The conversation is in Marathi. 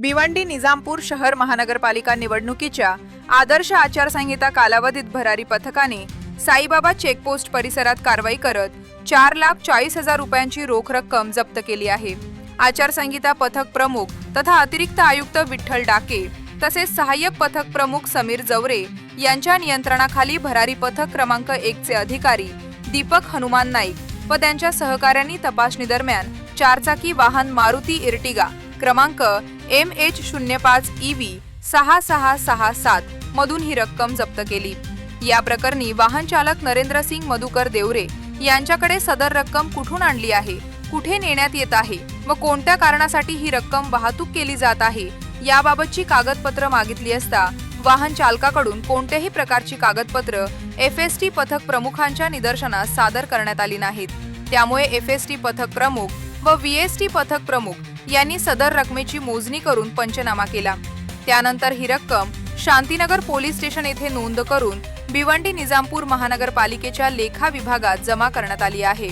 भिवंडी निजामपूर शहर महानगरपालिका निवडणुकीच्या आदर्श आचारसंहिता कालावधीत भरारी पथकाने साईबाबा चेकपोस्ट परिसरात कारवाई करत 4,40,000 रुपयांची रोख रक्कम जप्त केली आहे। आचारसंहिता पथक प्रमुख तथा अतिरिक्त आयुक्त विठ्ठल डाके तसेच सहाय्यक पथक प्रमुख समीर जवरे यांच्या नियंत्रणाखाली भरारी पथक क्रमांक 1 चे अधिकारी दीपक हनुमान नाईक व त्यांच्या सहकाऱ्यांनी तपासणी दरम्यान चारचाकी वाहन मारुती इर्टिगा क्रमांक MH05EV 6667 मधून ही रक्कम जप्त केली। या प्रकरणी वाहन चालक नरेंद्र सिंग मधुकर देवरे यांच्याकडे सदर रक्कम कुठून आणली आहे, कुठे नेण्यात येत आहे व कोणत्या कारणासाठी ही रक्कम वाहतूक केली जात आहे याबाबतची कागदपत्र मागितली असता वाहन चालकाकडून कोणत्याही प्रकारची कागदपत्र FST पथक प्रमुखांच्या निदर्शनास सादर करण्यात आली नाहीत। त्यामुळे FST पथक प्रमुख व VST पथक प्रमुख यांनी सदर रकमेची मोजणी करून पंचनामा केला। त्यानंतर ही रक्कम शांतीनगर पोलीस स्टेशन येथे नोंद करून भिवंडी निजामपूर महानगरपालिकेच्या लेखा विभागात जमा करण्यात आली आहे।